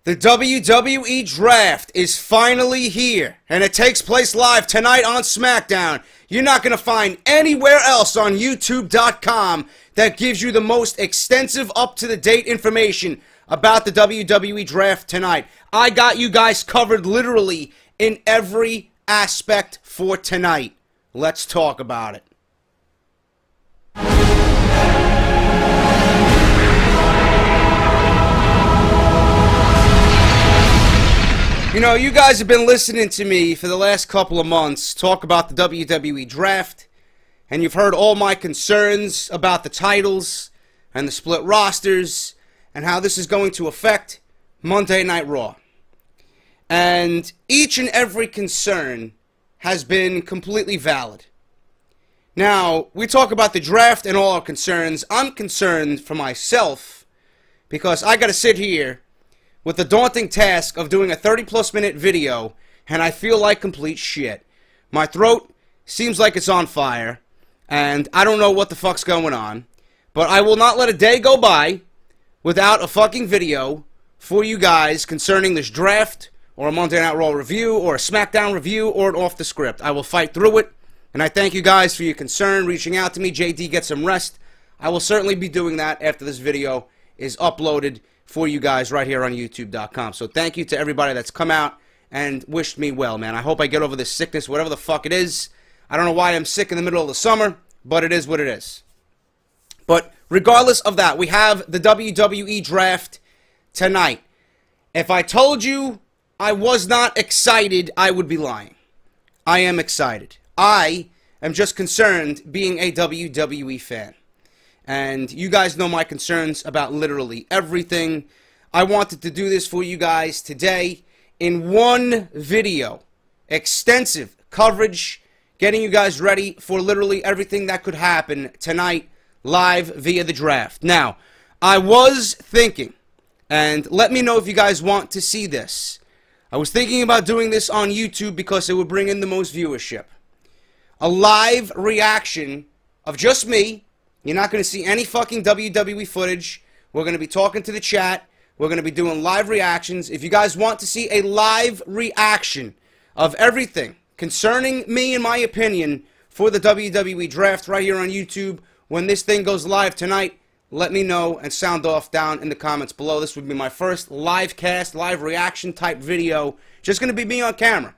The WWE Draft is finally here, and it takes place live tonight on SmackDown. You're not going to find anywhere else on YouTube.com that gives you the most extensive, up-to-the-date information about the WWE Draft tonight. I got you guys covered literally in every aspect for tonight. Let's talk about it. You know, you guys have been listening to me for the last couple of months talk about the WWE Draft, and you've heard all my concerns about the titles and the split rosters and how this is going to affect Monday Night Raw. And each and every concern has been completely valid. Now, we talk about the draft and all our concerns. I'm concerned for myself because I got to sit here with the daunting task of doing a 30-plus minute video, and I feel like complete shit. My throat seems like it's on fire, and I don't know what the fuck's going on, but I will not let a day go by without a fucking video for you guys concerning this draft, or a Monday Night Raw review, or a SmackDown review, or an off the script. I will fight through it, and I thank you guys for your concern, reaching out to me. JD, get some rest. I will certainly be doing that after this video is uploaded for you guys right here on YouTube.com. So thank you to everybody that's come out and wished me well, man. I hope I get over this sickness, whatever the fuck it is. I don't know why I'm sick in the middle of the summer, but it is what it is. But regardless of that, we have the WWE Draft tonight. If I told you I was not excited, I would be lying. I am excited. I am just concerned being a WWE fan. And you guys know my concerns about literally everything. I wanted to do this for you guys today in one video. Extensive coverage, getting you guys ready for literally everything that could happen tonight live via the draft. Now, I was thinking, and let me know if you guys want to see this. I was thinking about doing this on YouTube because it would bring in the most viewership. A live reaction of just me. You're not going to see any fucking WWE footage. We're going to be talking to the chat. We're going to be doing live reactions. If you guys want to see a live reaction of everything concerning me and my opinion for the WWE Draft right here on YouTube, when this thing goes live tonight, let me know and sound off down in the comments below. This would be my first live cast, live reaction type video. Just going to be me on camera.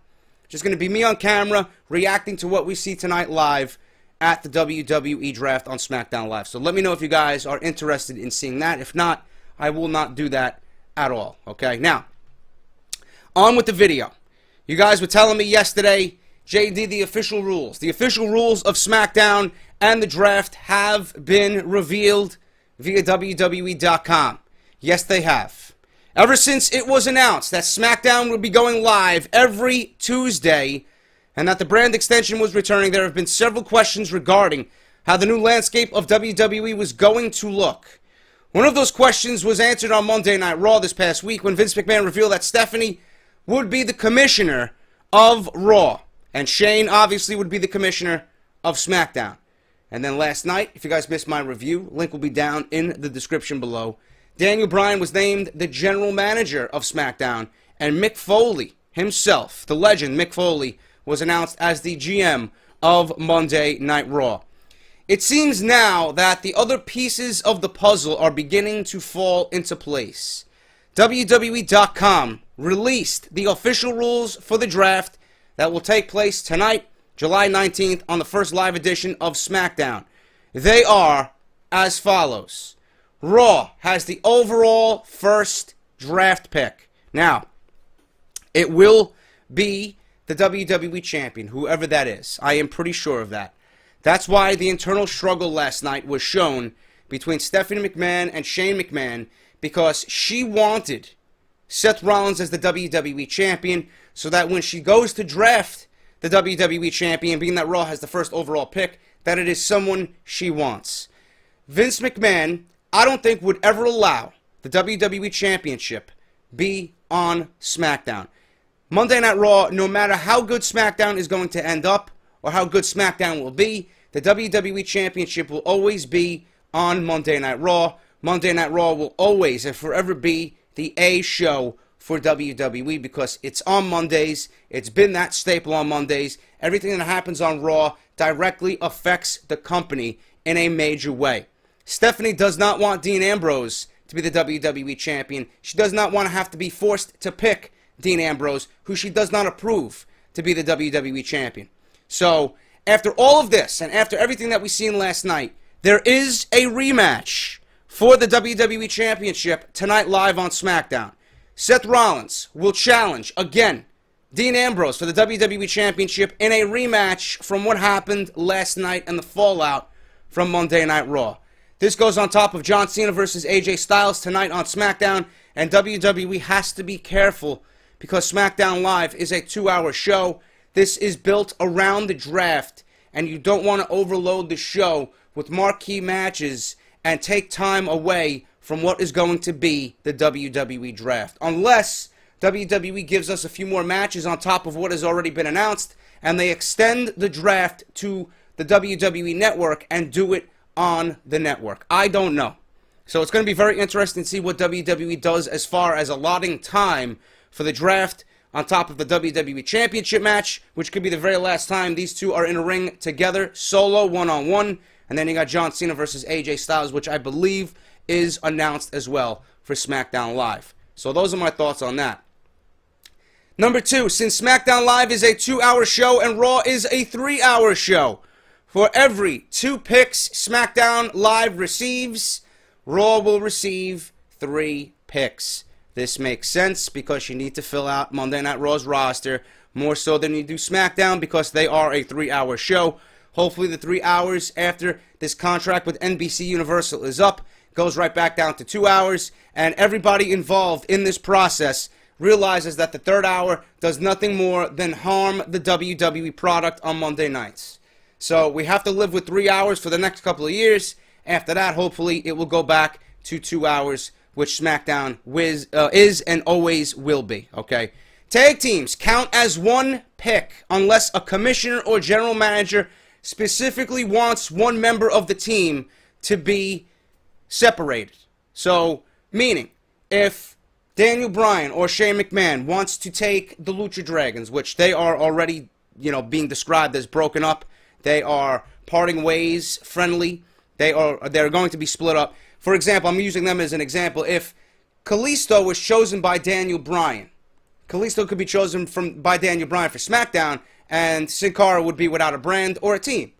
Just going to be me on camera reacting to what we see tonight live at the WWE Draft on SmackDown Live. So let me know if you guys are interested in seeing that. If not, I will not do that at all. Okay, now, on with the video. You guys were telling me yesterday, JD, the official rules. The official rules of SmackDown and the draft have been revealed via WWE.com. Yes, they have. Ever since it was announced that SmackDown would be going live every Tuesday, and that the brand extension was returning, there have been several questions regarding how the new landscape of WWE was going to look. One of those questions was answered on Monday Night Raw this past week when Vince McMahon revealed that Stephanie would be the commissioner of Raw, and Shane obviously would be the commissioner of SmackDown. And then last night, if you guys missed my review, link will be down in the description below, Daniel Bryan was named the general manager of SmackDown, and Mick Foley himself, the legend Mick Foley, was announced as the GM of Monday Night Raw. It seems now that the other pieces of the puzzle are beginning to fall into place. WWE.com released the official rules for the draft that will take place tonight, July 19th, on the first live edition of SmackDown. They are as follows. Raw has the overall first draft pick. Now, it will be the WWE Champion, whoever that is. I am pretty sure of that. That's why the internal struggle last night was shown between Stephanie McMahon and Shane McMahon, because she wanted Seth Rollins as the WWE Champion, so that when she goes to draft the WWE Champion, being that Raw has the first overall pick, that it is someone she wants. Vince McMahon, I don't think, would ever allow the WWE Championship be on SmackDown. Monday Night Raw, no matter how good SmackDown is going to end up, or how good SmackDown will be, the WWE Championship will always be on Monday Night Raw. Monday Night Raw will always and forever be the A show for WWE because it's on Mondays. It's been that staple on Mondays. Everything that happens on Raw directly affects the company in a major way. Stephanie does not want Dean Ambrose to be the WWE champion. She does not want to have to be forced to pick Dean Ambrose, who she does not approve to be the WWE champion. So, after all of this, and after everything that we seen last night, there is a rematch for the WWE Championship tonight live on SmackDown. Seth Rollins will challenge, again, Dean Ambrose for the WWE Championship in a rematch from what happened last night and the fallout from Monday Night Raw. This goes on top of John Cena versus AJ Styles tonight on SmackDown, and WWE has to be careful because SmackDown Live is a 2-hour show. This is built around the draft, and you don't want to overload the show with marquee matches and take time away from what is going to be the WWE draft. Unless WWE gives us a few more matches on top of what has already been announced, and they extend the draft to the WWE Network and do it on the network. I don't know. So it's going to be very interesting to see what WWE does as far as allotting time for the draft on top of the WWE Championship match, which could be the very last time these two are in a ring together, solo, one-on-one. And then you got John Cena versus AJ Styles, which I believe is announced as well for SmackDown Live. So those are my thoughts on that. Number 2, since SmackDown Live is a 2-hour show and Raw is a 3-hour show, for every 2 picks SmackDown Live receives, Raw will receive 3 picks. This makes sense because you need to fill out Monday Night Raw's roster more so than you do SmackDown because they are a 3-hour show. Hopefully the 3 hours after this contract with NBC Universal is up goes right back down to 2 hours, and everybody involved in this process realizes that the 3rd hour does nothing more than harm the WWE product on Monday nights. So we have to live with 3 hours for the next couple of years. After that, hopefully, it will go back to 2 hours, which SmackDown is and always will be, okay? Tag teams count as 1 pick unless a commissioner or general manager specifically wants one member of the team to be separated. So, meaning, if Daniel Bryan or Shane McMahon wants to take the Lucha Dragons, which they are already, being described as broken up, they are parting ways, friendly. They're going to be split up. For example, I'm using them as an example. If Kalisto was chosen by Daniel Bryan, Kalisto could be chosen by Daniel Bryan for SmackDown, and Sin Cara would be without a brand or a team.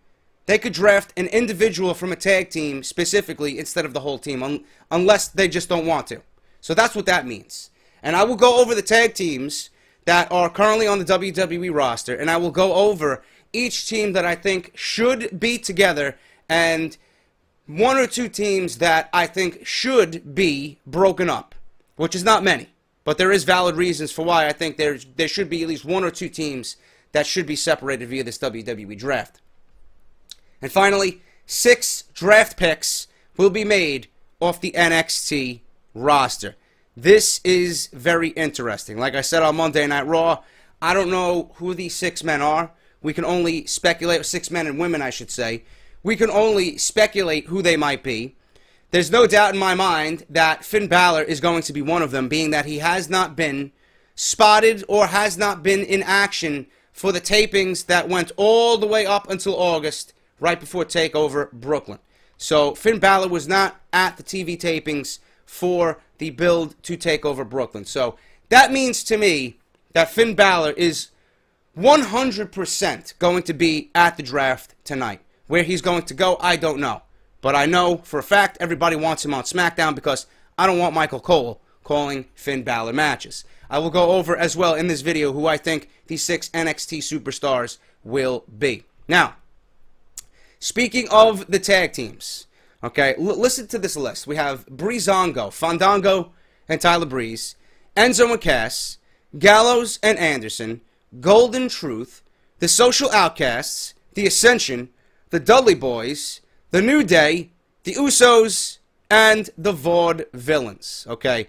They could draft an individual from a tag team specifically instead of the whole team, unless they just don't want to. So that's what that means. And I will go over the tag teams that are currently on the WWE roster, and I will go over each team that I think should be together and 1 or 2 teams that I think should be broken up, which is not many. But there is valid reasons for why I think there should be at least 1 or 2 teams that should be separated via this WWE draft. And finally, 6 draft picks will be made off the NXT roster. This is very interesting. Like I said on Monday Night Raw, I don't know who these 6 men are. We can only speculate, 6 men and women, I should say. We can only speculate who they might be. There's no doubt in my mind that Finn Balor is going to be one of them, being that he has not been spotted or has not been in action for the tapings that went all the way up until August, right before TakeOver Brooklyn. So Finn Balor was not at the TV tapings for the build to TakeOver Brooklyn. So that means to me that Finn Balor is 100% going to be at the draft tonight. Where he's going to go, I don't know. But I know for a fact everybody wants him on SmackDown because I don't want Michael Cole calling Finn Balor matches. I will go over as well in this video who I think these 6 NXT superstars will be. Now, speaking of the tag teams, okay, listen to this list. We have Breezango, Fandango, and Tyler Breeze, Enzo and Cass, Gallows and Anderson, Golden Truth, the Social Outcasts, the Ascension, the Dudley Boys, the New Day, the Usos, and the Vaudevillains, okay?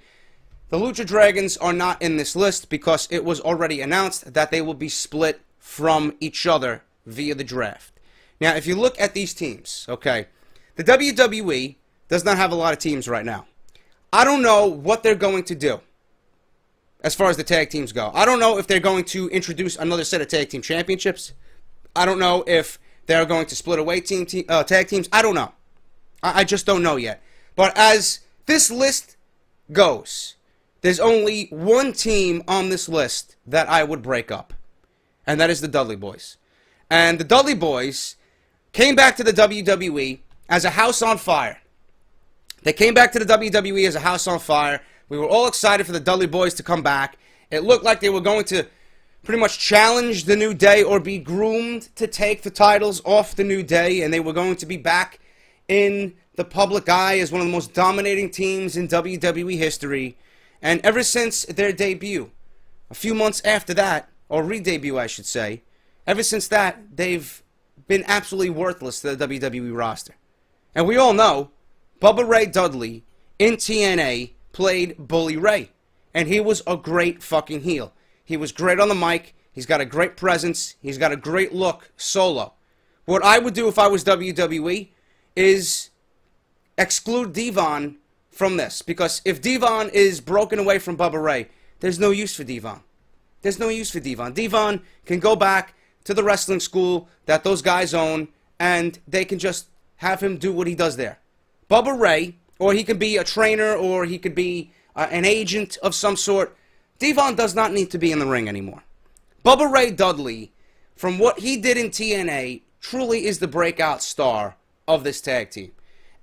The Lucha Dragons are not in this list because it was already announced that they will be split from each other via the draft. Now, if you look at these teams, okay, the WWE does not have a lot of teams right now. I don't know what they're going to do. as far as the tag teams go. I don't know if they're going to introduce another set of tag team championships. I don't know if they're going to split away tag teams. I don't know. I just don't know yet. But as this list goes, there's only one team on this list that I would break up, and that is the Dudley Boys. And the Dudley Boys came back to the WWE as a house on fire. They came back to the WWE as a house on fire. We were all excited for the Dudley Boys to come back. It looked like they were going to pretty much challenge the New Day or be groomed to take the titles off the New Day, and they were going to be back in the public eye as one of the most dominating teams in WWE history. And ever since their debut, a few months after that, or re-debut I should say, ever since that, they've been absolutely worthless to the WWE roster. And we all know, Bubba Ray Dudley in TNA played Bully Ray. And he was a great fucking heel. He was great on the mic. He's got a great presence. He's got a great look solo. What I would do if I was WWE is exclude Devon from this. Because if Devon is broken away from Bubba Ray, there's no use for Devon. There's no use for Devon. Devon can go back to the wrestling school that those guys own, and they can just have him do what he does there. Bubba Ray, or he could be a trainer, or he could be an agent of some sort. Devon does not need to be in the ring anymore. Bubba Ray Dudley, from what he did in TNA, truly is the breakout star of this tag team.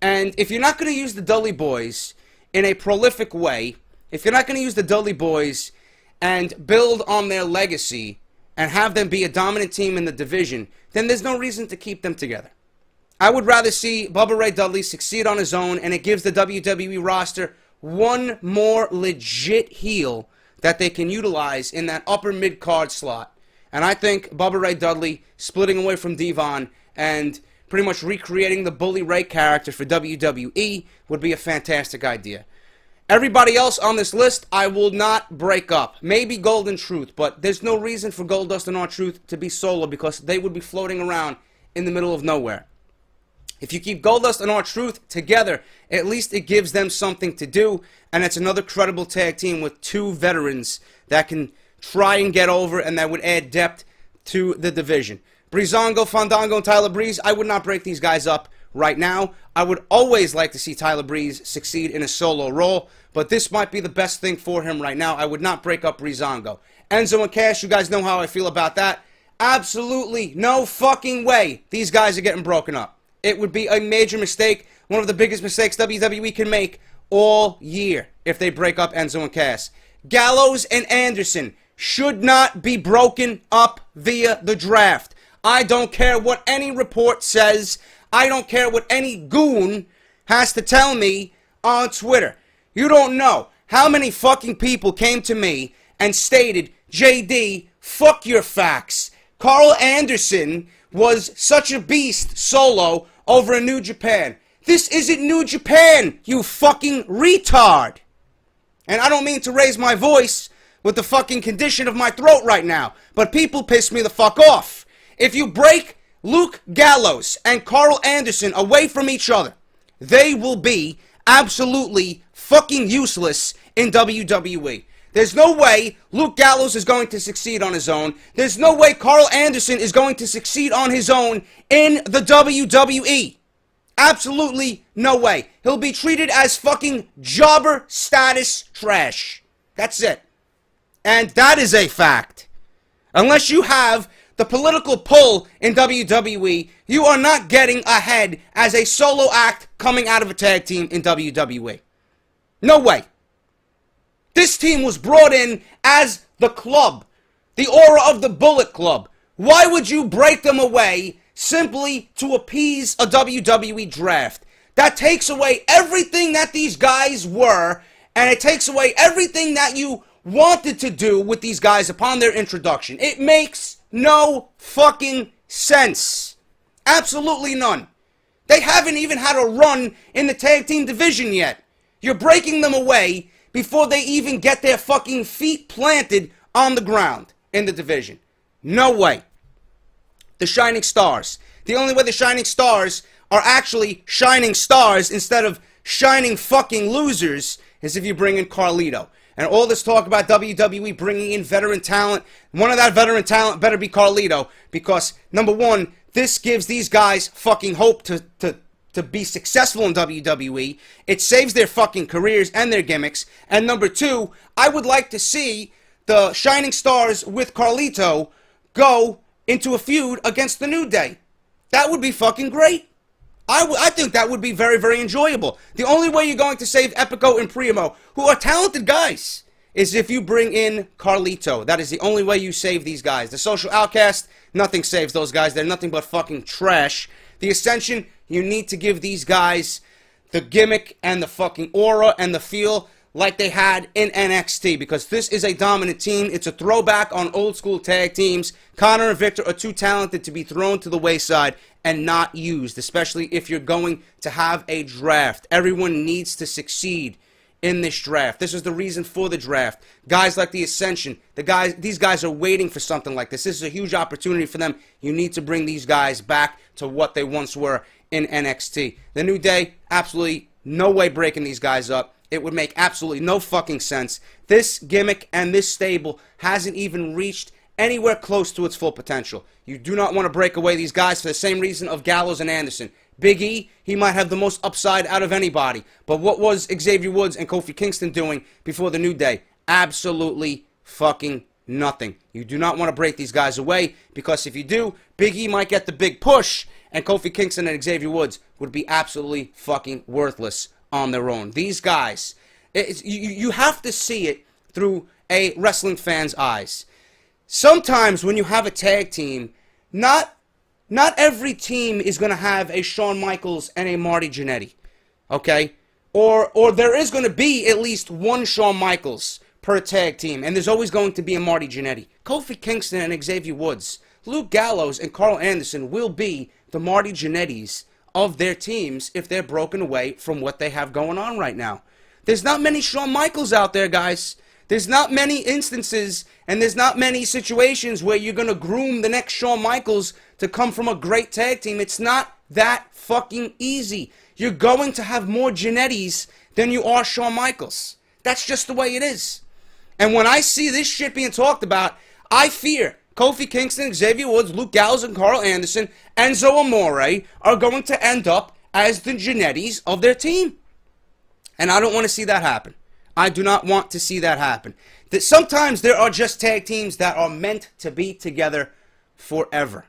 And if you're not going to use the Dudley Boys in a prolific way, if you're not going to use the Dudley Boys and build on their legacy and have them be a dominant team in the division, then there's no reason to keep them together. I would rather see Bubba Ray Dudley succeed on his own, and it gives the WWE roster one more legit heel that they can utilize in that upper mid-card slot. And I think Bubba Ray Dudley splitting away from Devon and pretty much recreating the Bully Ray character for WWE would be a fantastic idea. Everybody else on this list, I will not break up. Maybe Golden Truth, but there's no reason for Goldust and R-Truth to be solo because they would be floating around in the middle of nowhere. If you keep Goldust and R-Truth together, at least it gives them something to do, and it's another credible tag team with two veterans that can try and get over and that would add depth to the division. Breezango, Fandango, and Tyler Breeze, I would not break these guys up right now. I would always like to see Tyler Breeze succeed in a solo role, but this might be the best thing for him right now. I would not break up Breezango. Enzo and Cash, you guys know how I feel about that. Absolutely no fucking way these guys are getting broken up. It would be a major mistake, one of the biggest mistakes WWE can make all year if they break up Enzo and Cass. Gallows and Anderson should not be broken up via the draft. I don't care what any report says. I don't care what any goon has to tell me on Twitter. You don't know how many fucking people came to me and stated, JD, fuck your facts. Carl Anderson was such a beast solo over in New Japan. This isn't New Japan, you fucking retard. And I don't mean to raise my voice with the fucking condition of my throat right now, but people piss me the fuck off. If you break Luke Gallows and Carl Anderson away from each other, they will be absolutely fucking useless in WWE. There's no way Luke Gallows is going to succeed on his own. There's no way Carl Anderson is going to succeed on his own in the WWE. Absolutely no way. He'll be treated as fucking jobber status trash. That's it. And that is a fact. Unless you have the political pull in WWE, you are not getting ahead as a solo act coming out of a tag team in WWE. No way. This team was brought in as the club, the aura of the Bullet Club. Why would you break them away simply to appease a WWE draft? That takes away everything that these guys were, and it takes away everything that you wanted to do with these guys upon their introduction. It makes no fucking sense. Absolutely none. They haven't even had a run in the tag team division yet. You're breaking them away before they even get their fucking feet planted on the ground in the division. No way. The Shining Stars. The only way the Shining Stars are actually shining stars instead of shining fucking losers is if you bring in Carlito. And all this talk about WWE bringing in veteran talent, one of that veteran talent better be Carlito, because, number one, this gives these guys fucking hope to be successful in WWE. It saves their fucking careers and their gimmicks. And number two, I would like to see the Shining Stars with Carlito go into a feud against the New Day. That would be fucking great. I think that would be very, very enjoyable. The only way you're going to save Epico and Primo, who are talented guys, is if you bring in Carlito. That is the only way you save these guys. The Social Outcast, nothing saves those guys. They're nothing but fucking trash. The Ascension, you need to give these guys the gimmick and the fucking aura and the feel like they had in NXT, because this is a dominant team. It's a throwback on old school tag teams. Connor and Victor are too talented to be thrown to the wayside and not used, especially if you're going to have a draft. Everyone needs to succeed in this draft. This is the reason for the draft. Guys like the Ascension, these guys are waiting for something like this. This is a huge opportunity for them. You need to bring these guys back to what they once were in NXT. The New Day, absolutely no way breaking these guys up. It would make absolutely no fucking sense. This gimmick and this stable hasn't even reached anywhere close to its full potential. You do not want to break away these guys for the same reason of Gallows and Anderson. Big E, he might have the most upside out of anybody. But what was Xavier Woods and Kofi Kingston doing before the New Day? Absolutely fucking nothing. You do not want to break these guys away, because if you do, Big E might get the big push, and Kofi Kingston and Xavier Woods would be absolutely fucking worthless on their own. These guys, you have to see it through a wrestling fan's eyes. Sometimes when you have a tag team, not every team is going to have a Shawn Michaels and a Marty Jannetty, okay? Or there is going to be at least one Shawn Michaels per tag team, and there's always going to be a Marty Jannetty. Kofi Kingston and Xavier Woods, Luke Gallows and Carl Anderson will be the Marty Jannettys of their teams if they're broken away from what they have going on right now. There's not many Shawn Michaels out there, guys. There's not many instances, and there's not many situations where you're going to groom the next Shawn Michaels to come from a great tag team. It's not that fucking easy. You're going to have more Jannettys than you are Shawn Michaels. That's just the way it is. And when I see this shit being talked about, I fear Kofi Kingston, Xavier Woods, Luke Gallows, and Carl Anderson, Enzo Amore are going to end up as the Jannettys of their team. And I don't want to see that happen. I do not want to see that happen. That sometimes there are just tag teams that are meant to be together forever.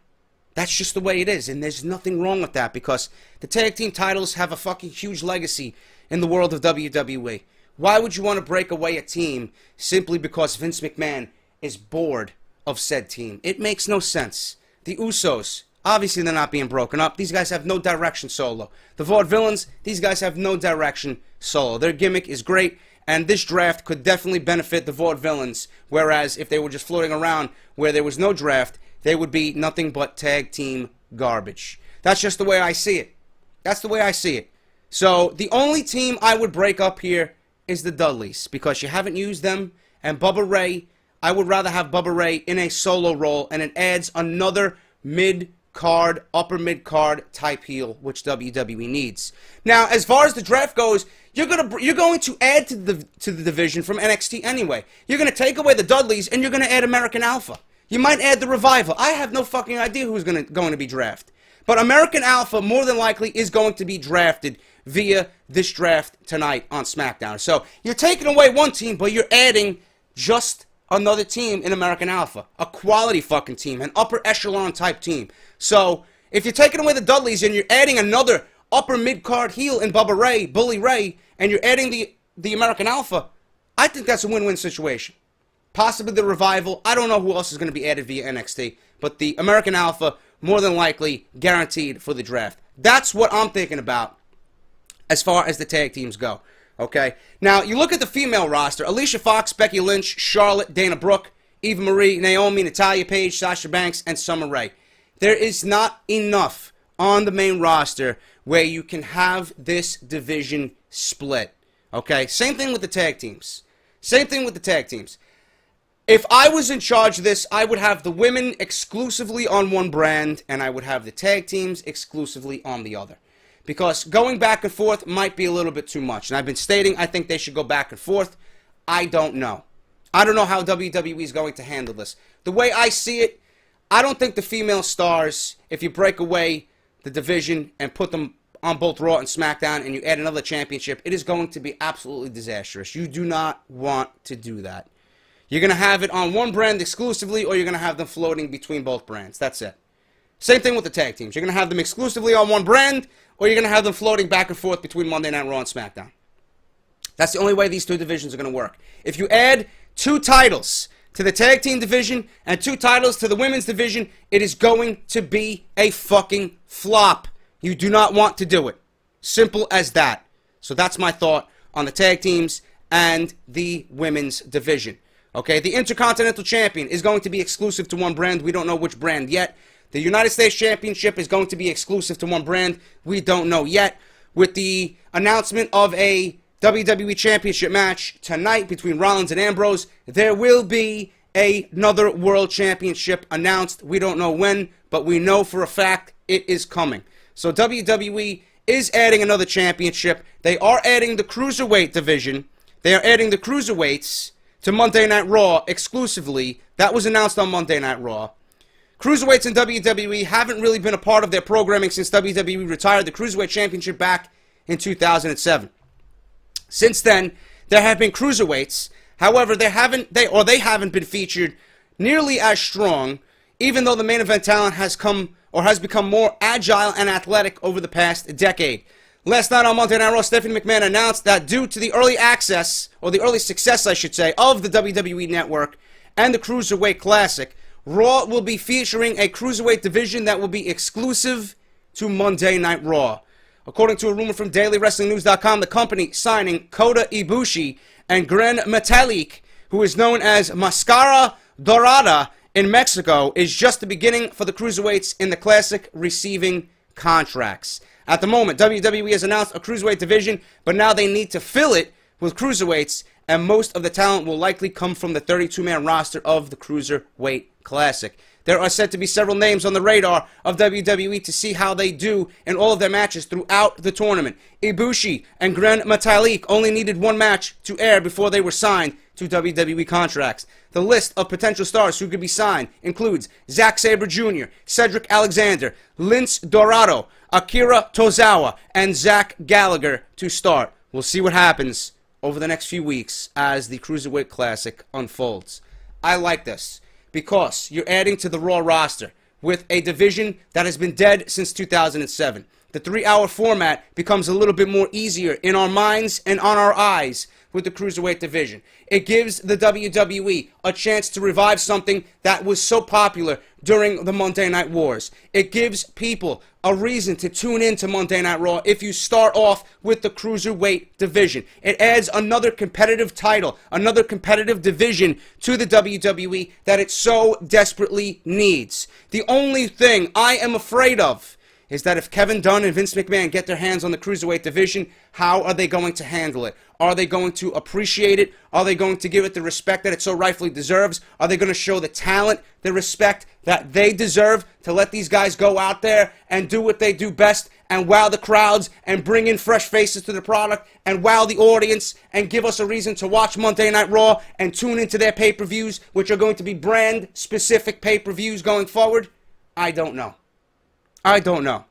That's just the way it is, and there's nothing wrong with that, because the tag team titles have a fucking huge legacy in the world of WWE. Why would you want to break away a team simply because Vince McMahon is bored of said team? It makes no sense. The Usos, obviously they're not being broken up. These guys have no direction solo. The Vaudevillains, these guys have no direction solo. Their gimmick is great, and this draft could definitely benefit the Vaudevillains, whereas if they were just floating around where there was no draft, they would be nothing but tag team garbage. That's just the way I see it. That's the way I see it. So the only team I would break up here is the Dudleys, because you haven't used them, and Bubba Ray, I would rather have Bubba Ray in a solo role, and it adds another mid-card, upper mid-card type heel, which WWE needs. Now, as far as the draft goes, you're going to add to the division from NXT anyway. You're going to take away the Dudleys, and you're going to add American Alpha. You might add the Revival. I have no fucking idea who's going to be drafted. But American Alpha, more than likely, is going to be drafted via this draft tonight on SmackDown. So you're taking away one team, but you're adding just another team in American Alpha. A quality fucking team. An upper echelon type team. So if you're taking away the Dudleys and you're adding another upper mid-card heel in Bubba Ray, Bully Ray, and you're adding the American Alpha, I think that's a win-win situation. Possibly the Revival. I don't know who else is going to be added via NXT. But the American Alpha, more than likely, guaranteed for the draft. That's what I'm thinking about as far as the tag teams go. Okay? Now, you look at the female roster. Alicia Fox, Becky Lynch, Charlotte, Dana Brooke, Eva Marie, Naomi, Natalia Paige, Sasha Banks, and Summer Rae. There is not enough on the main roster where you can have this division split. Okay? Same thing with the tag teams. Same thing with the tag teams. If I was in charge of this, I would have the women exclusively on one brand, and I would have the tag teams exclusively on the other. Because going back and forth might be a little bit too much. And I've been stating I think they should go back and forth. I don't know. I don't know how WWE is going to handle this. The way I see it, I don't think the female stars, if you break away the division and put them on both Raw and SmackDown and you add another championship, it is going to be absolutely disastrous. You do not want to do that. You're going to have it on one brand exclusively, or you're going to have them floating between both brands. That's it. Same thing with the tag teams. You're going to have them exclusively on one brand, or you're going to have them floating back and forth between Monday Night Raw and SmackDown. That's the only way these two divisions are going to work. If you add 2 titles to the tag team division and 2 titles to the women's division, it is going to be a fucking flop. You do not want to do it. Simple as that. So that's my thought on the tag teams and the women's division. Okay, the Intercontinental Champion is going to be exclusive to one brand. We don't know which brand yet. The United States Championship is going to be exclusive to one brand. We don't know yet. With the announcement of a WWE Championship match tonight between Rollins and Ambrose, there will be another World Championship announced. We don't know when, but we know for a fact it is coming. So WWE is adding another championship. They are adding the Cruiserweight division. They are adding the Cruiserweights to Monday Night Raw exclusively. That was announced on Monday Night Raw. Cruiserweights in WWE haven't really been a part of their programming since WWE retired the Cruiserweight Championship back in 2007. Since then, there have been Cruiserweights. However, they haven't been featured nearly as strong, even though the main event talent has become more agile and athletic over the past decade. Last night on Monday Night Raw, Stephanie McMahon announced that due to the early access, or the early success, I should say, of the WWE Network and the Cruiserweight Classic, Raw will be featuring a Cruiserweight division that will be exclusive to Monday Night Raw. According to a rumor from DailyWrestlingNews.com, the company signing Kota Ibushi and Gran Metalik, who is known as Mascara Dorada in Mexico, is just the beginning for the Cruiserweights in the Classic receiving contracts. At the moment, WWE has announced a Cruiserweight division, but now they need to fill it with Cruiserweights, and most of the talent will likely come from the 32-man roster of the Cruiserweight Classic. There are said to be several names on the radar of WWE to see how they do in all of their matches throughout the tournament. Ibushi and Gran Metalik only needed one match to air before they were signed to WWE contracts. The list of potential stars who could be signed includes Zack Sabre Jr., Cedric Alexander, Lince Dorado, Akira Tozawa, and Zach Gallagher to start. We'll see what happens over the next few weeks as the Cruiserweight Classic unfolds. I like this because you're adding to the Raw roster with a division that has been dead since 2007. The 3-hour format becomes a little bit more easier in our minds and on our eyes with the Cruiserweight division. It gives the WWE a chance to revive something that was so popular during the Monday Night Wars. It gives people a reason to tune in to Monday Night Raw if you start off with the Cruiserweight division. It adds another competitive title, another competitive division to the WWE that it so desperately needs. The only thing I am afraid of is that if Kevin Dunn and Vince McMahon get their hands on the Cruiserweight division, how are they going to handle it? Are they going to appreciate it? Are they going to give it the respect that it so rightfully deserves? Are they going to show the talent the respect that they deserve to let these guys go out there and do what they do best and wow the crowds and bring in fresh faces to the product and wow the audience and give us a reason to watch Monday Night Raw and tune into their pay-per-views, which are going to be brand-specific pay-per-views going forward? I don't know. I don't know.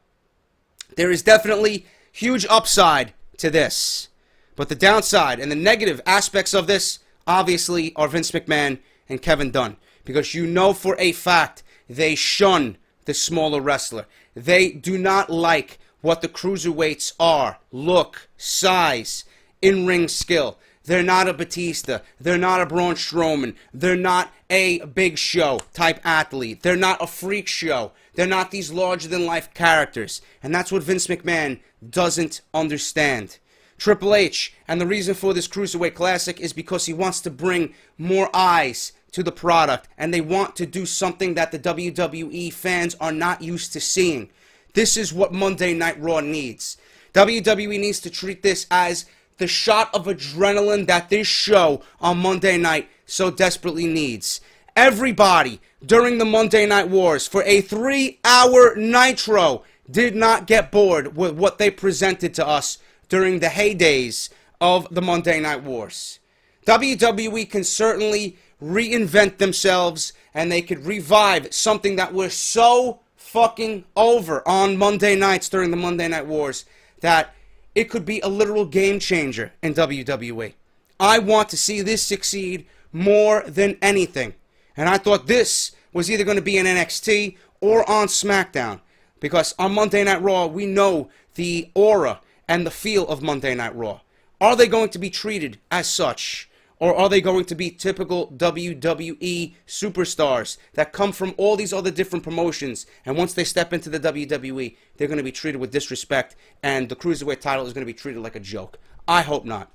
There is definitely huge upside to this. But the downside and the negative aspects of this, obviously, are Vince McMahon and Kevin Dunn. Because you know for a fact they shun the smaller wrestler. They do not like what the Cruiserweights are. Look, size, in-ring skill. They're not a Batista. They're not a Braun Strowman. They're not a Big Show type athlete. They're not a freak show. They're not these larger-than-life characters. And that's what Vince McMahon doesn't understand. Triple H, and the reason for this Cruiserweight Classic is because he wants to bring more eyes to the product, and they want to do something that the WWE fans are not used to seeing. This is what Monday Night Raw needs. WWE needs to treat this as the shot of adrenaline that this show on Monday night so desperately needs. Everybody during the Monday Night Wars for a 3-hour Nitro did not get bored with what they presented to us during the heydays of the Monday Night Wars. WWE can certainly reinvent themselves, and they could revive something that was so fucking over on Monday nights during the Monday Night Wars that it could be a literal game changer in WWE. I want to see this succeed more than anything. And I thought this was either going to be in NXT or on SmackDown. Because on Monday Night Raw, we know the aura and the feel of Monday Night Raw. Are they going to be treated as such? Or are they going to be typical WWE superstars that come from all these other different promotions, and once they step into the WWE, they're going to be treated with disrespect, and the Cruiserweight title is going to be treated like a joke? I hope not.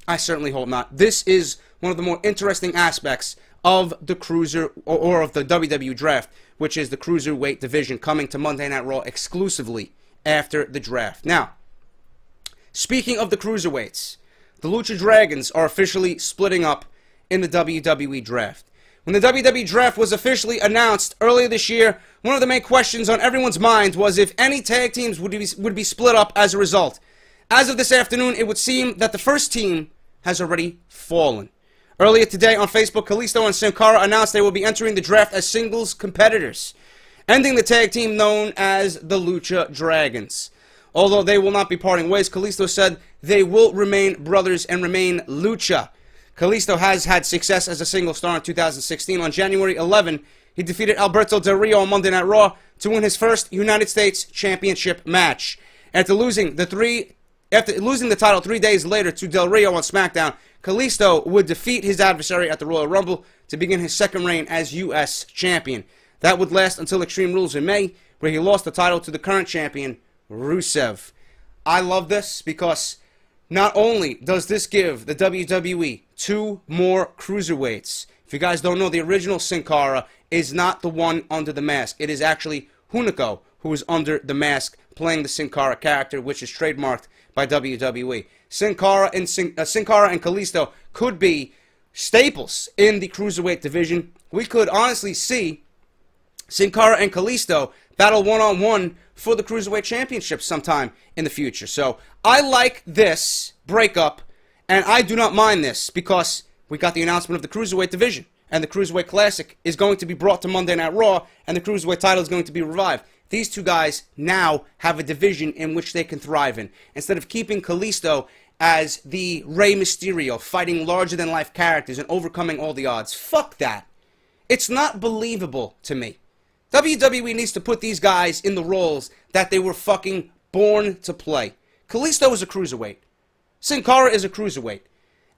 I certainly hope not. This is one of the more interesting aspects of the Cruiser, or of the WWE Draft, which is the Cruiserweight division coming to Monday Night Raw exclusively after the draft. Now, speaking of the Cruiserweights, the Lucha Dragons are officially splitting up in the WWE Draft. When the WWE Draft was officially announced earlier this year, one of the main questions on everyone's mind was if any tag teams would be split up as a result. As of this afternoon, it would seem that the first team has already fallen. Earlier today on Facebook, Kalisto and Sin Cara announced they will be entering the draft as singles competitors, ending the tag team known as the Lucha Dragons. Although they will not be parting ways, Kalisto said they will remain brothers and remain Lucha. Kalisto has had success as a single star in 2016. On January 11, he defeated Alberto Del Rio on Monday Night Raw to win his first United States Championship match. After losing the title 3 days later to Del Rio on SmackDown, Kalisto would defeat his adversary at the Royal Rumble to begin his second reign as U.S. Champion. That would last until Extreme Rules in May, where he lost the title to the current champion, Rusev. I love this because not only does this give the WWE 2 more cruiserweights. If you guys don't know, the original Sin Cara is not the one under the mask. It is actually Hunico who is under the mask playing the Sin Cara character, which is trademarked by WWE. Sin Cara and Kalisto could be staples in the cruiserweight division. We could honestly see Sin Cara and Kalisto battle one-on-one for the Cruiserweight Championship sometime in the future. So I like this breakup, and I do not mind this because we got the announcement of the Cruiserweight division, and the Cruiserweight Classic is going to be brought to Monday Night Raw, and the Cruiserweight title is going to be revived. These two guys now have a division in which they can thrive in. Instead of keeping Kalisto as the Rey Mysterio, fighting larger-than-life characters and overcoming all the odds. Fuck that. It's not believable to me. WWE needs to put these guys in the roles that they were fucking born to play. Kalisto is a cruiserweight. Sin Cara is a cruiserweight.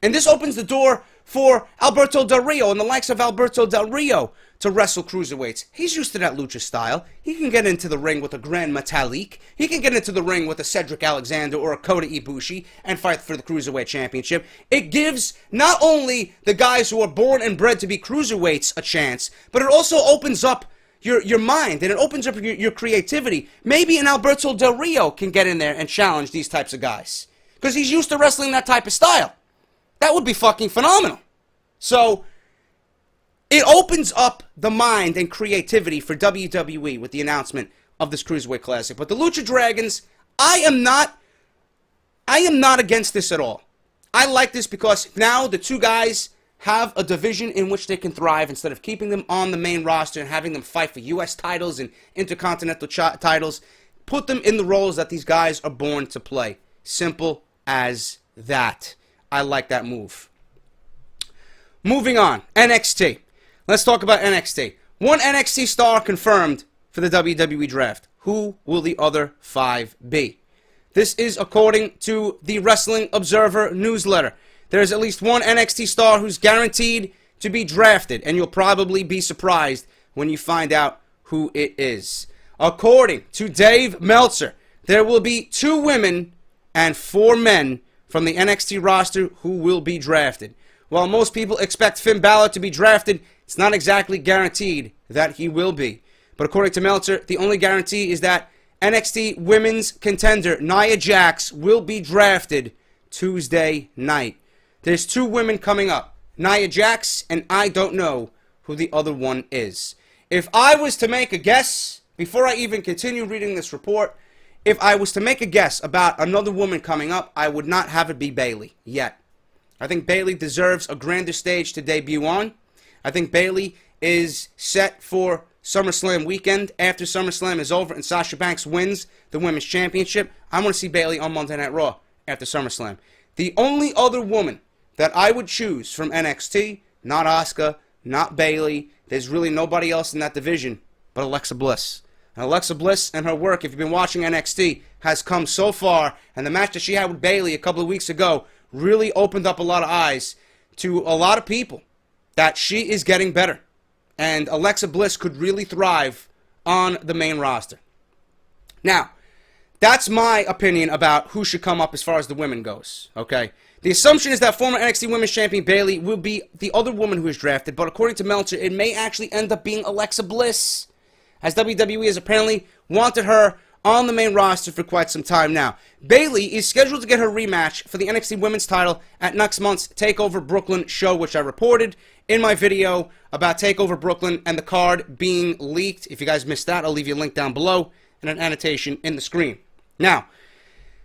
And this opens the door for Alberto Del Rio and the likes of Alberto Del Rio to wrestle cruiserweights. He's used to that lucha style. He can get into the ring with a Gran Metalik. He can get into the ring with a Cedric Alexander or a Kota Ibushi and fight for the Cruiserweight Championship. It gives not only the guys who are born and bred to be cruiserweights a chance, but it also opens up your mind, and it opens up your creativity. Maybe an Alberto Del Rio can get in there and challenge these types of guys, because he's used to wrestling that type of style. That would be fucking phenomenal. So, it opens up the mind and creativity for WWE with the announcement of this Cruiserweight Classic. But the Lucha Dragons, I am not against this at all. I like this because now the two guys have a division in which they can thrive instead of keeping them on the main roster and having them fight for U.S. titles and intercontinental titles. Put them in the roles that these guys are born to play. Simple as that. I like that move. Moving on, NXT. Let's talk about NXT. One NXT star confirmed for the WWE Draft. Who will the other 5 be? This is according to the Wrestling Observer newsletter. There's at least one NXT star who's guaranteed to be drafted, and you'll probably be surprised when you find out who it is. According to Dave Meltzer, there will be 2 women and 4 men from the NXT roster who will be drafted. While most people expect Finn Balor to be drafted, it's not exactly guaranteed that he will be. But according to Meltzer, the only guarantee is that NXT women's contender Nia Jax will be drafted Tuesday night. There's 2 women coming up, Nia Jax, and I don't know who the other one is. If I was to make a guess, before I even continue reading this report, if I was to make a guess about another woman coming up, I would not have it be Bayley yet. I think Bayley deserves a grander stage to debut on. I think Bayley is set for SummerSlam weekend. After SummerSlam is over and Sasha Banks wins the Women's Championship, I want to see Bayley on Monday Night Raw after SummerSlam. The only other woman that I would choose from NXT, not Asuka, not Bayley, there's really nobody else in that division but Alexa Bliss. And Alexa Bliss and her work, if you've been watching NXT, has come so far. And the match that she had with Bayley a couple of weeks ago really opened up a lot of eyes to a lot of people that she is getting better. And Alexa Bliss could really thrive on the main roster. Now, that's my opinion about who should come up as far as the women goes, okay? The assumption is that former NXT Women's Champion Bayley will be the other woman who is drafted, but according to Meltzer, it may actually end up being Alexa Bliss, as WWE has apparently wanted her on the main roster for quite some time now. Bayley is scheduled to get her rematch for the NXT Women's title at next month's TakeOver Brooklyn show, which I reported in my video about TakeOver Brooklyn and the card being leaked. If you guys missed that, I'll leave you a link down below and an annotation in the screen. Now,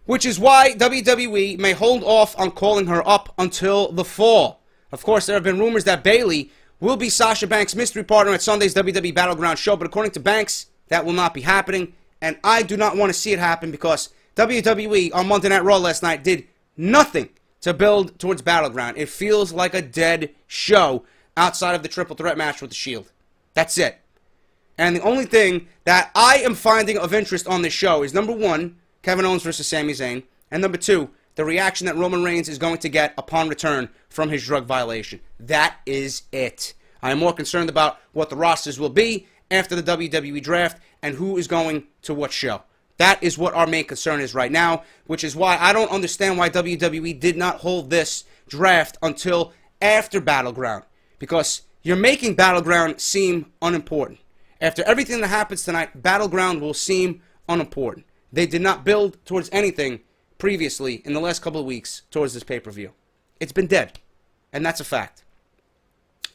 which is why WWE may hold off on calling her up until the fall. Of course, there have been rumors that Bayley will be Sasha Banks' mystery partner at Sunday's WWE Battleground show, but according to Banks, that will not be happening, and I do not want to see it happen because WWE on Monday Night Raw last night did nothing to build towards Battleground. It feels like a dead show outside of the triple threat match with the Shield. That's it. And the only thing that I am finding of interest on this show is, number one, Kevin Owens versus Sami Zayn, and number two, the reaction that Roman Reigns is going to get upon return from his drug violation. That is it. I am more concerned about what the rosters will be after the WWE draft and who is going to what show. That is what our main concern is right now, which is why I don't understand why WWE did not hold this draft until after Battleground, because you're making Battleground seem unimportant. After everything that happens tonight, Battleground will seem unimportant. They did not build towards anything previously in the last couple of weeks towards this pay-per-view. It's been dead, and that's a fact.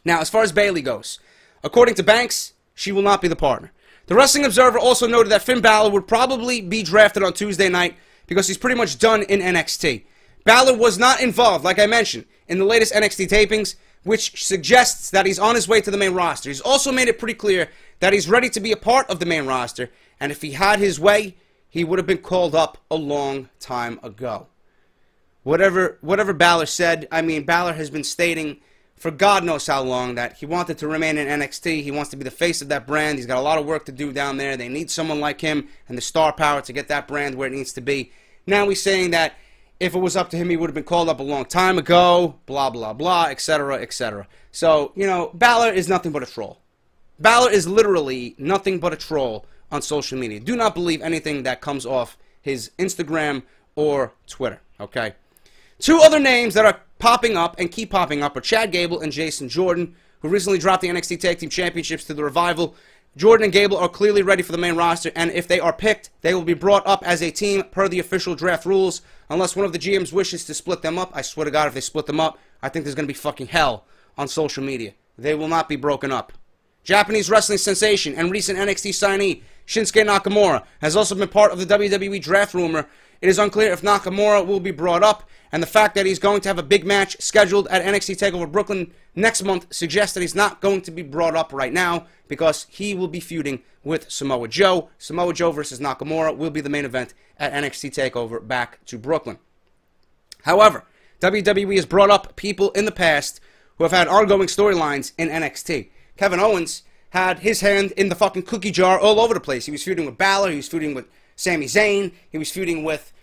Now, as far as Bayley goes, according to Banks, she will not be the partner. The Wrestling Observer also noted that Finn Balor would probably be drafted on Tuesday night because he's pretty much done in NXT. Balor was not involved, like I mentioned, in the latest NXT tapings, which suggests that he's on his way to the main roster. He's also made it pretty clear that he's ready to be a part of the main roster, and if he had his way, he would have been called up a long time ago. Whatever Balor said, I mean, Balor has been stating for God knows how long that he wanted to remain in NXT. He wants to be the face of that brand. He's got a lot of work to do down there. They need someone like him and the star power to get that brand where it needs to be. Now he's saying that if it was up to him, he would have been called up a long time ago, blah, blah, blah, etc., etc. So, you know, Balor is nothing but a troll. Balor is literally nothing but a troll on social media. Do not believe anything that comes off his Instagram or Twitter, okay? Two other names that are popping up and keep popping up are Chad Gable and Jason Jordan, who recently dropped the NXT Tag Team Championships to the Revival. Jordan and Gable are clearly ready for the main roster, and if they are picked, they will be brought up as a team per the official draft rules, unless one of the GMs wishes to split them up. I swear to God, if they split them up, I think there's going to be fucking hell on social media. They will not be broken up. Japanese wrestling sensation and recent NXT signee Shinsuke Nakamura has also been part of the WWE draft rumor. It is unclear if Nakamura will be brought up, and the fact that he's going to have a big match scheduled at NXT TakeOver Brooklyn next month suggests that he's not going to be brought up right now because he will be feuding with Samoa Joe. Samoa Joe versus Nakamura will be the main event at NXT TakeOver back to Brooklyn. However, WWE has brought up people in the past who have had ongoing storylines in NXT. Kevin Owens had his hand in the fucking cookie jar all over the place. He was feuding with Balor, he was feuding with Sami Zayn, he was feuding with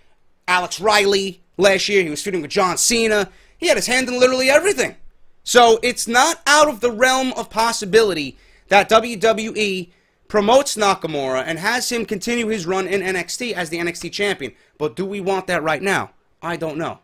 Alex Riley last year, he was feuding with John Cena. He had his hand in literally everything. So it's not out of the realm of possibility that WWE promotes Nakamura and has him continue his run in NXT as the NXT champion. But do we want that right now? I don't know.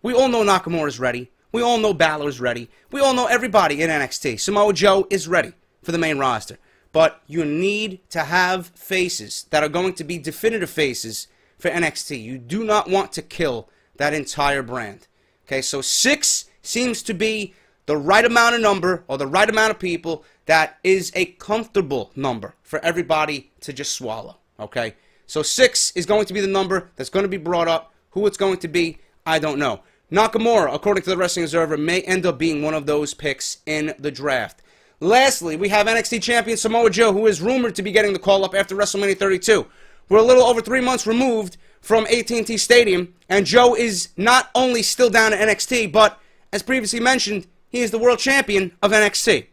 We all know Nakamura is ready. We all know Balor is ready. We all know everybody in NXT. Samoa Joe is ready for the main roster. But you need to have faces that are going to be definitive faces for NXT. You do not want to kill that entire brand. Okay, so 6 seems to be the right amount of number or the right amount of people that is a comfortable number for everybody to just swallow. Okay, so 6 is going to be the number that's going to be brought up. Who it's going to be, I don't know. Nakamura, according to the Wrestling Observer, may end up being one of those picks in the draft. Lastly, we have NXT champion Samoa Joe, who is rumored to be getting the call-up after WrestleMania 32. We're a little over 3 months removed from AT&T Stadium, and Joe is not only still down at NXT, but, as previously mentioned, he is the world champion of NXT.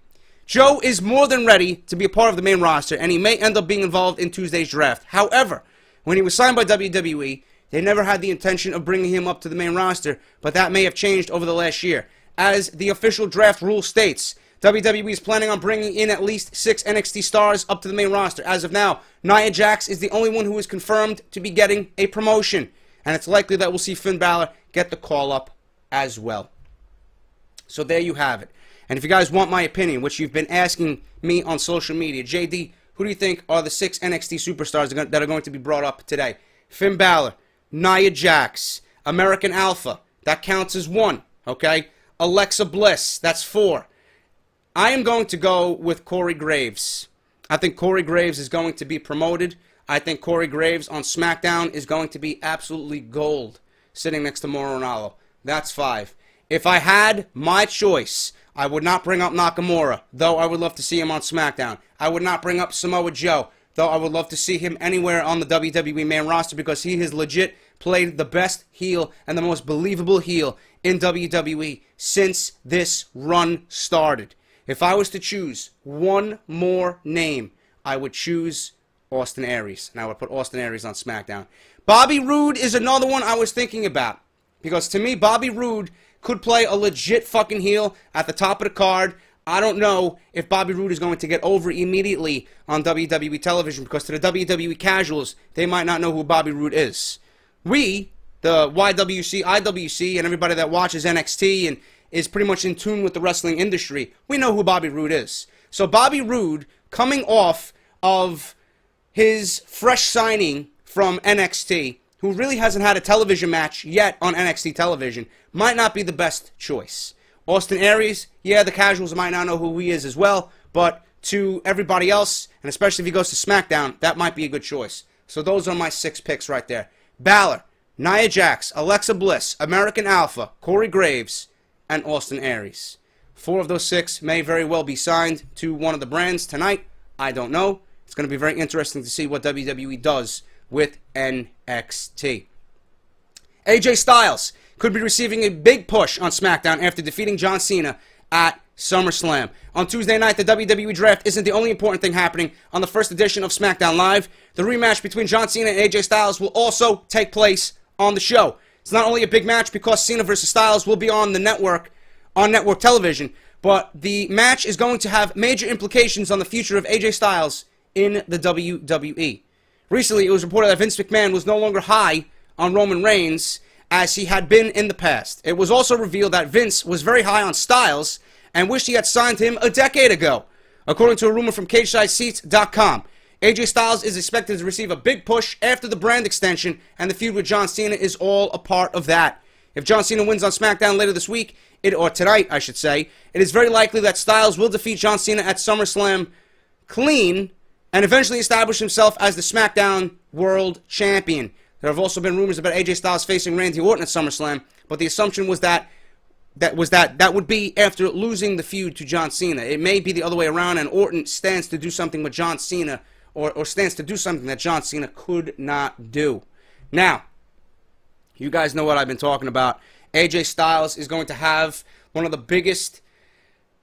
Joe is more than ready to be a part of the main roster, and he may end up being involved in Tuesday's draft. However, when he was signed by WWE, they never had the intention of bringing him up to the main roster, but that may have changed over the last year. As the official draft rule states, WWE is planning on bringing in at least 6 NXT stars up to the main roster. As of now, Nia Jax is the only one who is confirmed to be getting a promotion, and it's likely that we'll see Finn Balor get the call-up as well. So there you have it. And if you guys want my opinion, which you've been asking me on social media, JD, who do you think are the 6 NXT superstars that are going to be brought up today? Finn Balor, Nia Jax, American Alpha, that counts as 1, okay? Alexa Bliss, that's 4. I am going to go with Corey Graves. I think Corey Graves is going to be promoted. I think Corey Graves on SmackDown is going to be absolutely gold, sitting next to Mauro Ranallo. That's 5. If I had my choice, I would not bring up Nakamura, though I would love to see him on SmackDown. I would not bring up Samoa Joe, though I would love to see him anywhere on the WWE main roster because he has legit played the best heel and the most believable heel in WWE since this run started. If I was to choose one more name, I would choose Austin Aries, and I would put Austin Aries on SmackDown. Bobby Roode is another one I was thinking about, because to me, Bobby Roode could play a legit fucking heel at the top of the card. I don't know if Bobby Roode is going to get over immediately on WWE television, because to the WWE casuals, they might not know who Bobby Roode is. We, the YWC, IWC, and everybody that watches NXT and is pretty much in tune with the wrestling industry, we know who Bobby Roode is. So Bobby Roode, coming off of his fresh signing from NXT, who really hasn't had a television match yet on NXT television, might not be the best choice. Austin Aries, yeah, the casuals might not know who he is as well, but to everybody else, and especially if he goes to SmackDown, that might be a good choice. So those are my 6 picks right there. Balor, Nia Jax, Alexa Bliss, American Alpha, Corey Graves, and Austin Aries. 4 of those 6 may very well be signed to one of the brands tonight. I don't know. It's going to be very interesting to see what WWE does with NXT. AJ Styles could be receiving a big push on SmackDown after defeating John Cena at SummerSlam. On Tuesday night, the WWE Draft isn't the only important thing happening on the first edition of SmackDown Live. The rematch between John Cena and AJ Styles will also take place on the show. It's not only a big match because Cena versus Styles will be on the network, on network television, but the match is going to have major implications on the future of AJ Styles in the WWE. Recently, it was reported that Vince McMahon was no longer high on Roman Reigns as he had been in the past. It was also revealed that Vince was very high on Styles and wished he had signed him a decade ago. According to a rumor from CagesideSeats.com, AJ Styles is expected to receive a big push after the brand extension, and the feud with John Cena is all a part of that. If John Cena wins on SmackDown later this week, or tonight, I should say, it is very likely that Styles will defeat John Cena at SummerSlam clean and eventually establish himself as the SmackDown World Champion. There have also been rumors about AJ Styles facing Randy Orton at SummerSlam, but the assumption was that would be after losing the feud to John Cena. It may be the other way around, and Orton stands to do something with John Cena, or stands to do something that John Cena could not do. Now, you guys know what I've been talking about. AJ Styles is going to have one of the biggest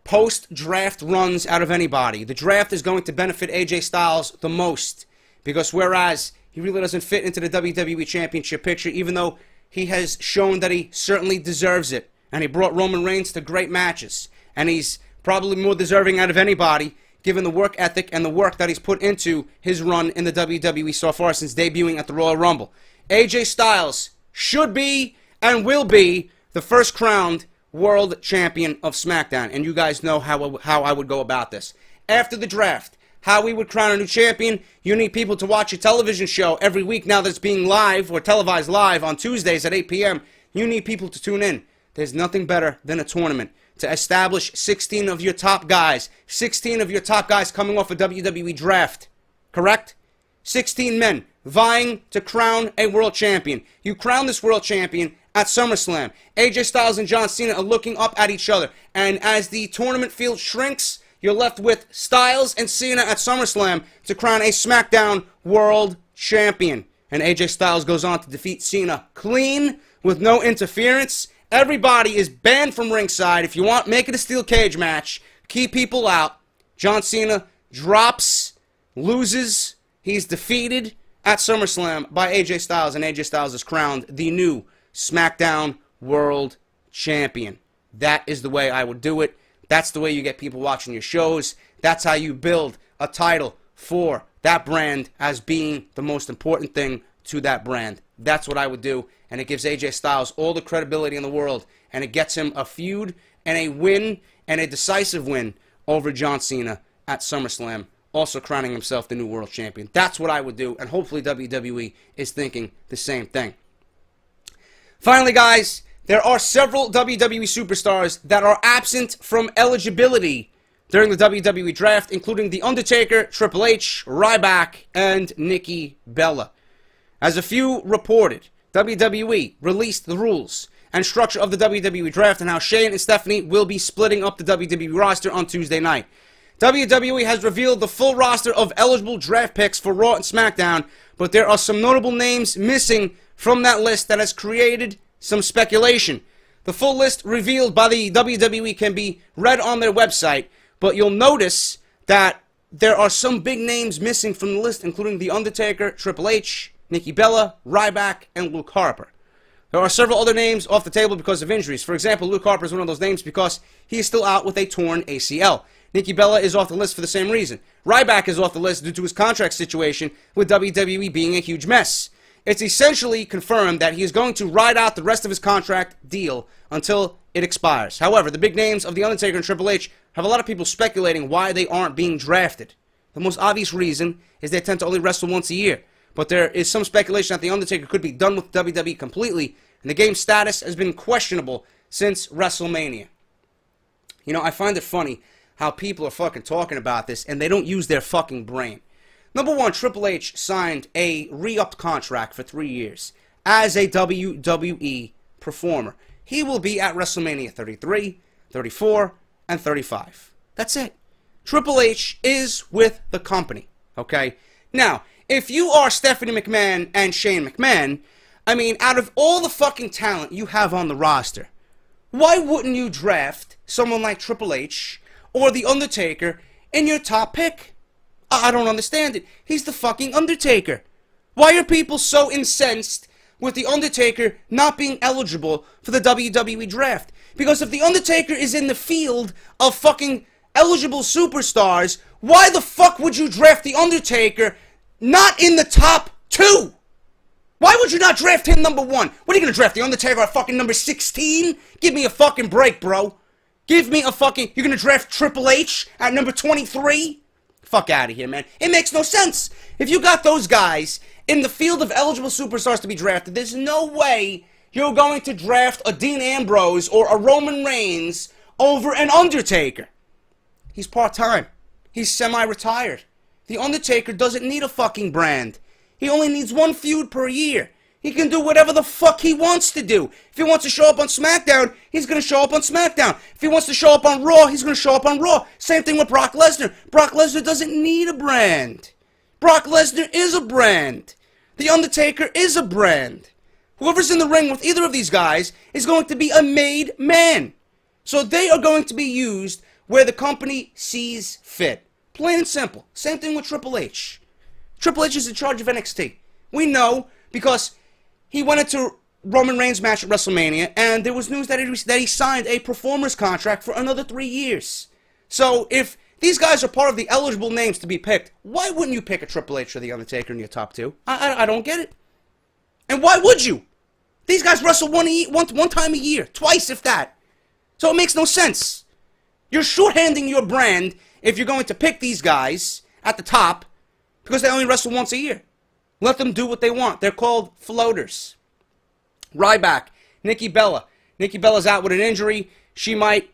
post-draft runs out of anybody. The draft is going to benefit AJ Styles the most, because whereas he really doesn't fit into the WWE Championship picture, even though he has shown that he certainly deserves it, and he brought Roman Reigns to great matches, and he's probably more deserving out of anybody, given the work ethic and the work that he's put into his run in the WWE so far since debuting at the Royal Rumble. AJ Styles should be and will be the first crowned world champion of SmackDown, and you guys know how I would go about this. After the draft, how we would crown a new champion, you need people to watch a television show every week now that's being live or televised live on Tuesdays at 8 p.m. You need people to tune in. There's nothing better than a tournament to establish 16 of your top guys. 16 of your top guys coming off a WWE draft. Correct? 16 men vying to crown a world champion. You crown this world champion at SummerSlam. AJ Styles and John Cena are looking up at each other. And as the tournament field shrinks, you're left with Styles and Cena at SummerSlam to crown a SmackDown World Champion. And AJ Styles goes on to defeat Cena clean with no interference. Everybody is banned from ringside. If you want, make it a steel cage match. Keep people out. John Cena drops, loses. He's defeated at SummerSlam by AJ Styles, and AJ Styles is crowned the new SmackDown World Champion. That is the way I would do it. That's the way you get people watching your shows. That's how you build a title for that brand as being the most important thing to that brand. That's what I would do, and it gives AJ Styles all the credibility in the world, and it gets him a feud and a win, and a decisive win over John Cena at SummerSlam, also crowning himself the new world champion. That's what I would do, and hopefully WWE is thinking the same thing. Finally, guys, there are several WWE superstars that are absent from eligibility during the WWE Draft, including The Undertaker, Triple H, Ryback, and Nikki Bella. As a few reported, WWE released the rules and structure of the WWE Draft and how Shane and Stephanie will be splitting up the WWE roster on Tuesday night. WWE has revealed the full roster of eligible draft picks for Raw and SmackDown, but there are some notable names missing from that list that has created some speculation. The full list revealed by the WWE can be read on their website, but you'll notice that there are some big names missing from the list, including The Undertaker, Triple H, Nikki Bella, Ryback, and Luke Harper. There are several other names off the table because of injuries. For example, Luke Harper is one of those names because he is still out with a torn ACL. Nikki Bella is off the list for the same reason. Ryback is off the list due to his contract situation with WWE being a huge mess. It's essentially confirmed that he is going to ride out the rest of his contract deal until it expires. However, the big names of The Undertaker and Triple H have a lot of people speculating why they aren't being drafted. The most obvious reason is they tend to only wrestle once a year. But there is some speculation that The Undertaker could be done with WWE completely, and the game's status has been questionable since WrestleMania. You know, I find it funny how people are fucking talking about this, and they don't use their fucking brain. Number one, Triple H signed a re-upped contract for 3 years as a WWE performer. He will be at WrestleMania 33, 34, and 35. That's it. Triple H is with the company, okay? Now, if you are Stephanie McMahon and Shane McMahon, I mean, out of all the fucking talent you have on the roster, why wouldn't you draft someone like Triple H or The Undertaker in your top pick? I don't understand it. He's the fucking Undertaker. Why are people so incensed with The Undertaker not being eligible for the WWE Draft? Because if The Undertaker is in the field of fucking eligible superstars, why the fuck would you draft The Undertaker not in the top 2? Why would you not draft him number 1? What are you going to draft, The Undertaker at fucking number 16? Give me a fucking break, bro. Give me a fucking... You're going to draft Triple H at number 23? Fuck out of here, man. It makes no sense. If you got those guys in the field of eligible superstars to be drafted, there's no way you're going to draft a Dean Ambrose or a Roman Reigns over an Undertaker. He's part-time. He's semi-retired. The Undertaker doesn't need a fucking brand. He only needs one feud per year. He can do whatever the fuck he wants to do. If he wants to show up on SmackDown, he's going to show up on SmackDown. If he wants to show up on Raw, he's going to show up on Raw. Same thing with Brock Lesnar. Brock Lesnar doesn't need a brand. Brock Lesnar is a brand. The Undertaker is a brand. Whoever's in the ring with either of these guys is going to be a made man. So they are going to be used where the company sees fit. Plain and simple. Same thing with Triple H. Triple H is in charge of NXT. We know because he went into Roman Reigns' match at WrestleMania, and there was news that he signed a performer's contract for another 3 years. So if these guys are part of the eligible names to be picked, why wouldn't you pick a Triple H or The Undertaker in your top 2? I don't get it. And why would you? These guys wrestle one time a year. Twice, if that. So it makes no sense. You're shorthanding your brand if you're going to pick these guys at the top because they only wrestle once a year. Let them do what they want. They're called floaters. Ryback, Nikki Bella. Nikki Bella's out with an injury. She might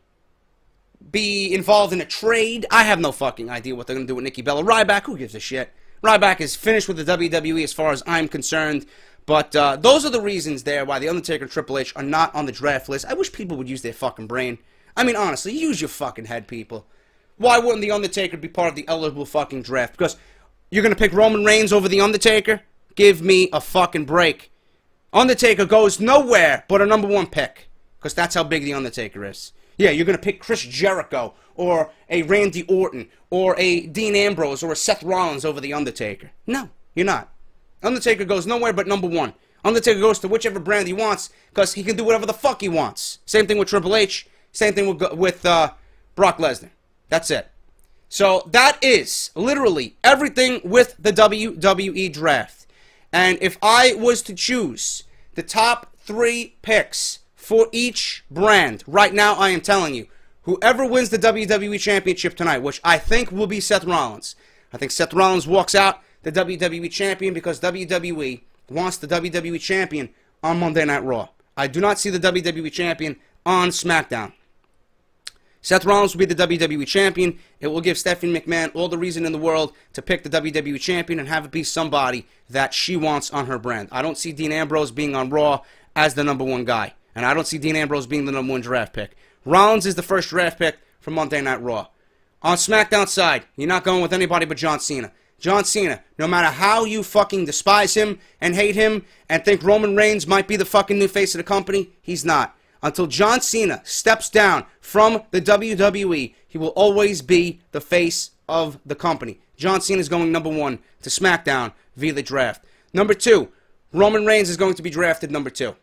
be involved in a trade. I have no fucking idea what they're going to do with Nikki Bella. Ryback, who gives a shit? Ryback is finished with the WWE as far as I'm concerned. But those are the reasons there why The Undertaker and Triple H are not on the draft list. I wish people would use their fucking brain. I mean, honestly, use your fucking head, people. Why wouldn't The Undertaker be part of the eligible fucking draft? Because you're going to pick Roman Reigns over The Undertaker? Give me a fucking break. Undertaker goes nowhere but a number one pick. Because that's how big The Undertaker is. Yeah, you're going to pick Chris Jericho or a Randy Orton or a Dean Ambrose or a Seth Rollins over The Undertaker. No, you're not. Undertaker goes nowhere but number one. Undertaker goes to whichever brand he wants because he can do whatever the fuck he wants. Same thing with Triple H. Same thing with Brock Lesnar. That's it. So that is literally everything with the WWE draft. And if I was to choose the top 3 picks for each brand, right now I am telling you, whoever wins the WWE Championship tonight, which I think will be Seth Rollins. I think Seth Rollins walks out the WWE Champion because WWE wants the WWE Champion on Monday Night Raw. I do not see the WWE Champion on SmackDown. Seth Rollins will be the WWE Champion. It will give Stephanie McMahon all the reason in the world to pick the WWE Champion and have it be somebody that she wants on her brand. I don't see Dean Ambrose being on Raw as the number one guy. And I don't see Dean Ambrose being the number one draft pick. Rollins is the first draft pick for Monday Night Raw. On SmackDown side, you're not going with anybody but John Cena. John Cena, no matter how you fucking despise him and hate him and think Roman Reigns might be the fucking new face of the company, he's not. Until John Cena steps down from the WWE, he will always be the face of the company. John Cena is going number 1 to SmackDown via the draft. Number 2, Roman Reigns is going to be drafted number 2.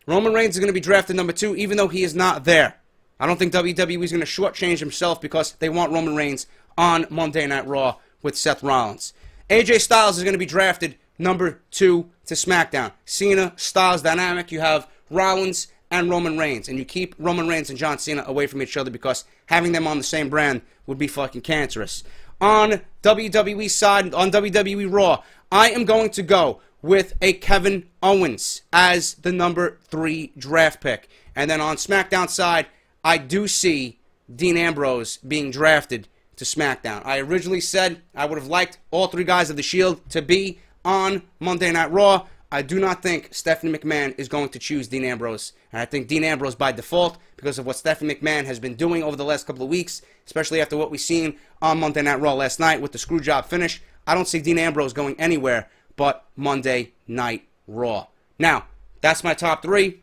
Roman Reigns is going to be drafted number 2 even though he is not there. I don't think WWE is going to shortchange himself because they want Roman Reigns on Monday Night Raw with Seth Rollins. AJ Styles is going to be drafted number 2 to SmackDown. Cena, Styles dynamic. You have Rollins and Roman Reigns. And you keep Roman Reigns and John Cena away from each other because having them on the same brand would be fucking cancerous. On WWE side, on WWE Raw, I am going to go with a Kevin Owens as the number 3 draft pick. And then on SmackDown side, I do see Dean Ambrose being drafted to SmackDown. I originally said I would have liked all 3 guys of the Shield to be on Monday Night Raw. I do not think Stephanie McMahon is going to choose Dean Ambrose. And I think Dean Ambrose by default, because of what Stephanie McMahon has been doing over the last couple of weeks, especially after what we've seen on Monday Night Raw last night with the screwjob finish, I don't see Dean Ambrose going anywhere but Monday Night Raw. Now, that's my top 3.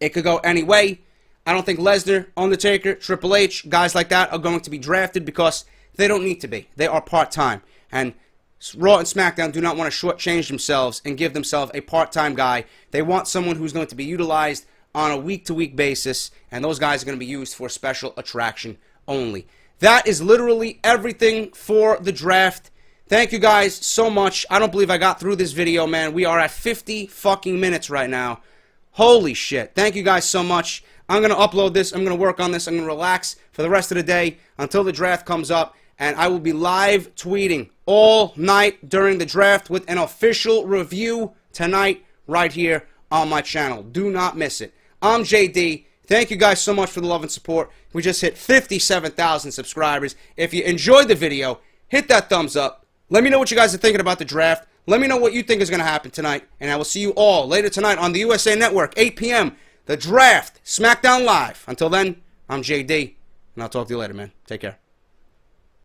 It could go any way. I don't think Lesnar, Undertaker, Triple H, guys like that are going to be drafted because they don't need to be. They are part-time. And Raw and SmackDown do not want to shortchange themselves and give themselves a part-time guy. They want someone who's going to be utilized on a week-to-week basis, and those guys are going to be used for special attraction only. That is literally everything for the draft. Thank you guys so much. I don't believe I got through this video, man. We are at 50 fucking minutes right now. Holy shit. Thank you guys so much. I'm going to upload this. I'm going to work on this. I'm going to relax for the rest of the day until the draft comes up. And I will be live tweeting all night during the draft with an official review tonight right here on my channel. Do not miss it. I'm JD. Thank you guys so much for the love and support. We just hit 57,000 subscribers. If you enjoyed the video, hit that thumbs up. Let me know what you guys are thinking about the draft. Let me know what you think is going to happen tonight. And I will see you all later tonight on the USA Network, 8 p.m., The Draft, SmackDown Live. Until then, I'm JD, and I'll talk to you later, man. Take care.